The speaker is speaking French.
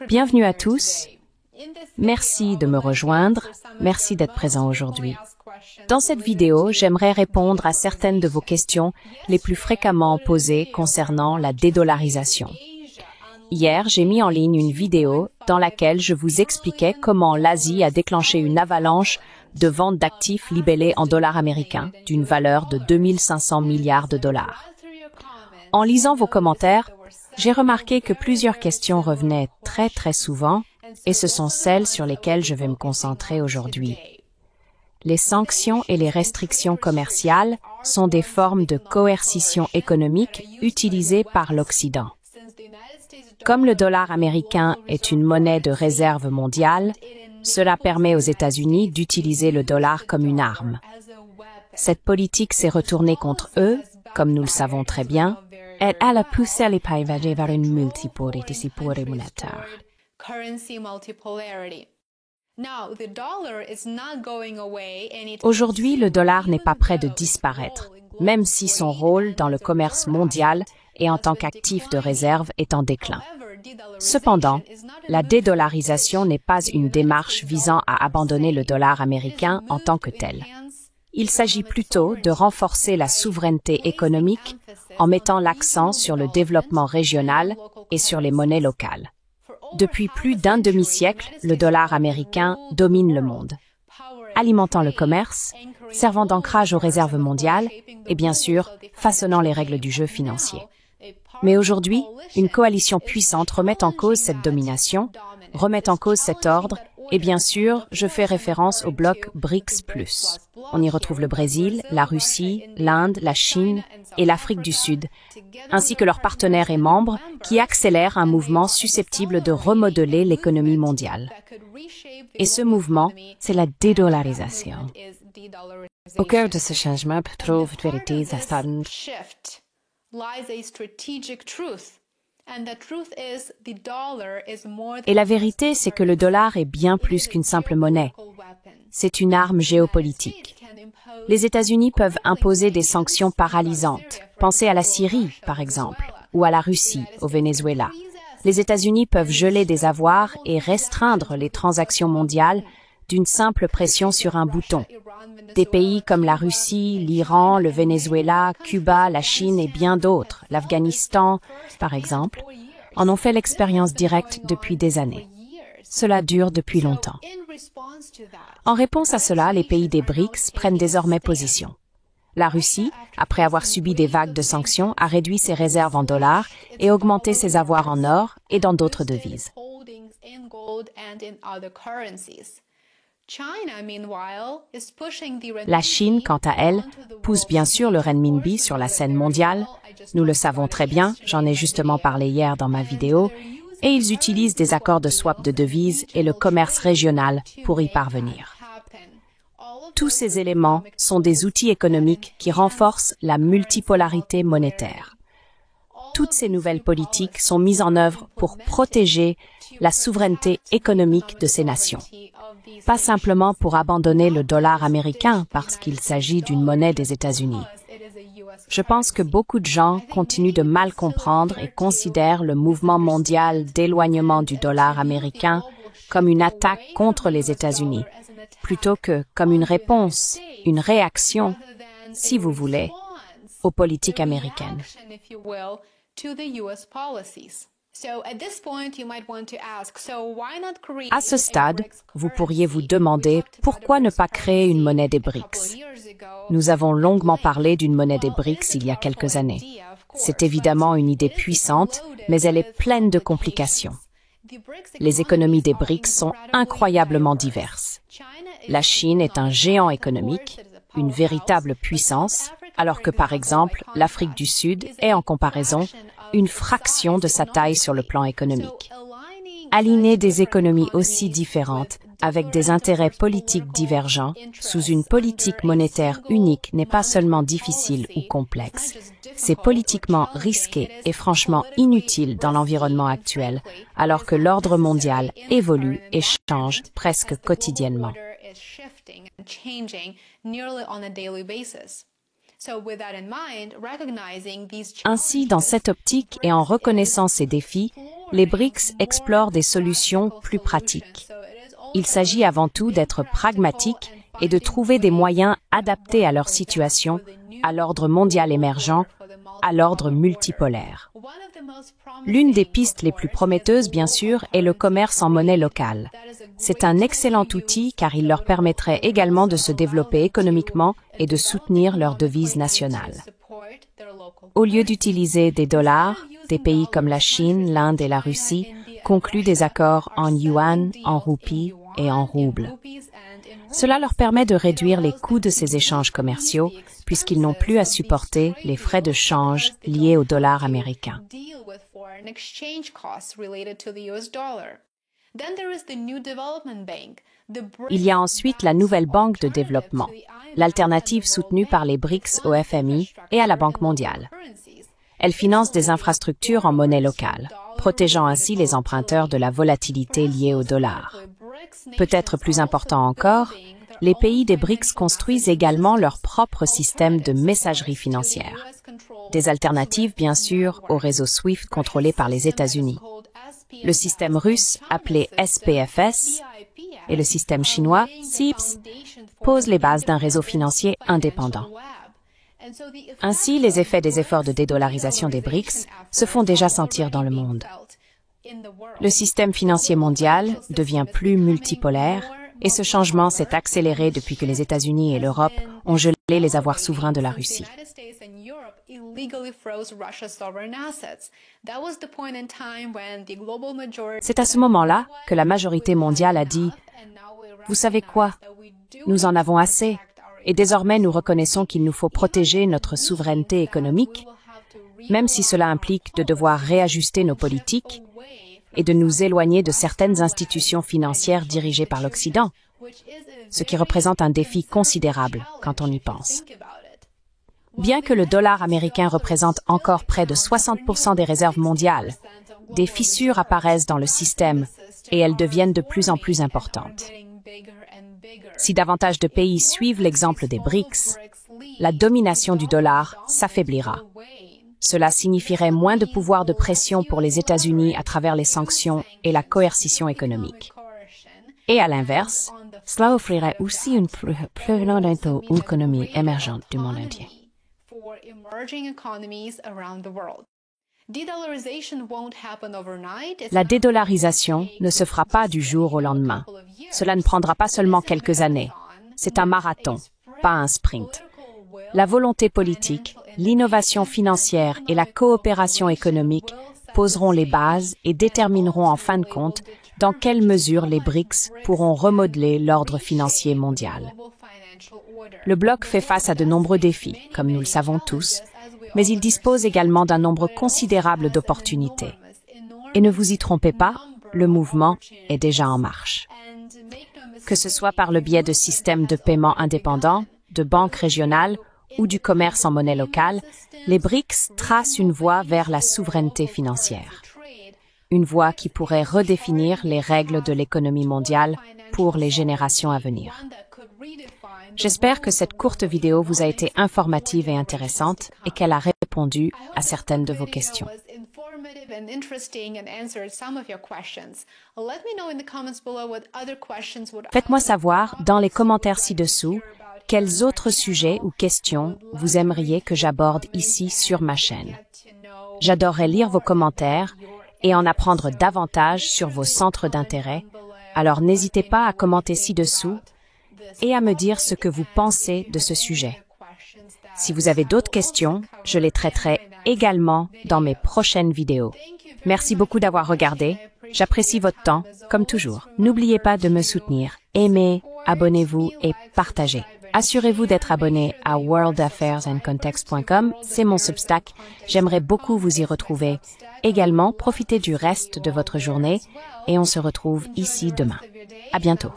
Bienvenue à tous. Merci de me rejoindre. Merci d'être présent aujourd'hui. Dans cette vidéo, j'aimerais répondre à certaines de vos questions les plus fréquemment posées concernant la dédollarisation. Hier, j'ai mis en ligne une vidéo dans laquelle je vous expliquais comment l'Asie a déclenché une avalanche de ventes d'actifs libellés en dollars américains d'une valeur de 2500 milliards de dollars. En lisant vos commentaires, j'ai remarqué que plusieurs questions revenaient très souvent et ce sont celles sur lesquelles je vais me concentrer aujourd'hui. Les sanctions et les restrictions commerciales sont des formes de coercition économique utilisées par l'Occident. Comme le dollar américain est une monnaie de réserve mondiale, cela permet aux États-Unis d'utiliser le dollar comme une arme. Cette politique s'est retournée contre eux, comme nous le savons très bien, et elle a poussé les pays vers une multipolarité monétaire. Aujourd'hui, le dollar n'est pas près de disparaître, même si son rôle dans le commerce mondial et en tant qu'actif de réserve est en déclin. Cependant, la dédollarisation n'est pas une démarche visant à abandonner le dollar américain en tant que tel. Il s'agit plutôt de renforcer la souveraineté économique en mettant l'accent sur le développement régional et sur les monnaies locales. Depuis plus d'un demi-siècle, le dollar américain domine le monde, alimentant le commerce, servant d'ancrage aux réserves mondiales et bien sûr, façonnant les règles du jeu financier. Mais aujourd'hui, une coalition puissante remet en cause cette domination, remet en cause cet ordre, et bien sûr, je fais référence au bloc BRICS+. On y retrouve le Brésil, la Russie, l'Inde, la Chine et l'Afrique du Sud, ainsi que leurs partenaires et membres qui accélèrent un mouvement susceptible de remodeler l'économie mondiale. Et ce mouvement, c'est la dédollarisation. Au cœur de ce changement trouve vérité certaine. Et la vérité, c'est que le dollar est bien plus qu'une simple monnaie. C'est une arme géopolitique. Les États-Unis peuvent imposer des sanctions paralysantes. Pensez à la Syrie, par exemple, ou à la Russie, au Venezuela. Les États-Unis peuvent geler des avoirs et restreindre les transactions mondiales d'une simple pression sur un bouton. Des pays comme la Russie, l'Iran, le Venezuela, Cuba, la Chine et bien d'autres, l'Afghanistan, par exemple, en ont fait l'expérience directe depuis des années. Cela dure depuis longtemps. En réponse à cela, les pays des BRICS prennent désormais position. La Russie, après avoir subi des vagues de sanctions, a réduit ses réserves en dollars et augmenté ses avoirs en or et dans d'autres devises. La Chine, quant à elle, pousse bien sûr le renminbi sur la scène mondiale. Nous le savons très bien, j'en ai justement parlé hier dans ma vidéo, et ils utilisent des accords de swap de devises et le commerce régional pour y parvenir. Tous ces éléments sont des outils économiques qui renforcent la multipolarité monétaire. Toutes ces nouvelles politiques sont mises en œuvre pour protéger la souveraineté économique de ces nations. Pas simplement pour abandonner le dollar américain parce qu'il s'agit d'une monnaie des États-Unis. Je pense que beaucoup de gens continuent de mal comprendre et considèrent le mouvement mondial d'éloignement du dollar américain comme une attaque contre les États-Unis, plutôt que comme une réponse, une réaction, si vous voulez, aux politiques américaines. À ce stade, vous pourriez vous demander pourquoi ne pas créer une monnaie des BRICS. Nous avons longuement parlé d'une monnaie des BRICS il y a quelques années. C'est évidemment une idée puissante, mais elle est pleine de complications. Les économies des BRICS sont incroyablement diverses. La Chine est un géant économique, une véritable puissance, alors que par exemple, l'Afrique du Sud est en comparaison une fraction de sa taille sur le plan économique. Aligner des économies aussi différentes, avec des intérêts politiques divergents, sous une politique monétaire unique n'est pas seulement difficile ou complexe, c'est politiquement risqué et franchement inutile dans l'environnement actuel, alors que l'ordre mondial évolue et change presque quotidiennement. Ainsi, dans cette optique et en reconnaissant ces défis, les BRICS explorent des solutions plus pratiques. Il s'agit avant tout d'être pragmatique et de trouver des moyens adaptés à leur situation, à l'ordre mondial émergent, à l'ordre multipolaire. L'une des pistes les plus prometteuses, bien sûr, est le commerce en monnaie locale. C'est un excellent outil car il leur permettrait également de se développer économiquement et de soutenir leur devise nationale. Au lieu d'utiliser des dollars, des pays comme la Chine, l'Inde et la Russie concluent des accords en yuan, en roupies et en roubles. Cela leur permet de réduire les coûts de ces échanges commerciaux puisqu'ils n'ont plus à supporter les frais de change liés au dollar américain. Il y a ensuite la nouvelle banque de développement, l'alternative soutenue par les BRICS au FMI et à la Banque mondiale. Elle finance des infrastructures en monnaie locale, protégeant ainsi les emprunteurs de la volatilité liée au dollar. Peut-être plus important encore, les pays des BRICS construisent également leur propre système de messagerie financière. Des alternatives, bien sûr, au réseau SWIFT contrôlé par les États-Unis. Le système russe, appelé SPFS, et le système chinois, CIPS, posent les bases d'un réseau financier indépendant. Ainsi, les effets des efforts de dédollarisation des BRICS se font déjà sentir dans le monde. Le système financier mondial devient plus multipolaire et ce changement s'est accéléré depuis que les États-Unis et l'Europe ont gelé les avoirs souverains de la Russie. C'est à ce moment-là que la majorité mondiale a dit « Vous savez quoi? Nous en avons assez et désormais nous reconnaissons qu'il nous faut protéger notre souveraineté économique, même si cela implique de devoir réajuster nos politiques et de nous éloigner de certaines institutions financières dirigées par l'Occident, ce qui représente un défi considérable quand on y pense. Bien que le dollar américain représente encore près de 60% des réserves mondiales, des fissures apparaissent dans le système et elles deviennent de plus en plus importantes. Si davantage de pays suivent l'exemple des BRICS, la domination du dollar s'affaiblira. Cela signifierait moins de pouvoir de pression pour les États-Unis à travers les sanctions et la coercition économique. Et à l'inverse, cela offrirait aussi une plus grande économie émergente du monde entier. La dédollarisation ne se fera pas du jour au lendemain. Cela ne prendra pas seulement quelques années. C'est un marathon, pas un sprint. La volonté politique, l'innovation financière et la coopération économique poseront les bases et détermineront en fin de compte dans quelle mesure les BRICS pourront remodeler l'ordre financier mondial. Le bloc fait face à de nombreux défis, comme nous le savons tous, mais il dispose également d'un nombre considérable d'opportunités. Et ne vous y trompez pas, le mouvement est déjà en marche. Que ce soit par le biais de systèmes de paiement indépendants, de banques régionales ou du commerce en monnaie locale, les BRICS tracent une voie vers la souveraineté financière. Une voie qui pourrait redéfinir les règles de l'économie mondiale pour les générations à venir. J'espère que cette courte vidéo vous a été informative et intéressante et qu'elle a répondu à certaines de vos questions. Faites-moi savoir dans les commentaires ci-dessous quels autres sujets ou questions vous aimeriez que j'aborde ici sur ma chaîne. J'adorerais lire vos commentaires et en apprendre davantage sur vos centres d'intérêt, alors n'hésitez pas à commenter ci-dessous et à me dire ce que vous pensez de ce sujet. Si vous avez d'autres questions, je les traiterai également dans mes prochaines vidéos. Merci beaucoup d'avoir regardé. J'apprécie votre temps, comme toujours. N'oubliez pas de me soutenir. Aimez, abonnez-vous et partagez. Assurez-vous d'être abonné à worldaffairsandcontext.com, c'est mon Substack. J'aimerais beaucoup vous y retrouver. Également, profitez du reste de votre journée et on se retrouve ici demain. À bientôt.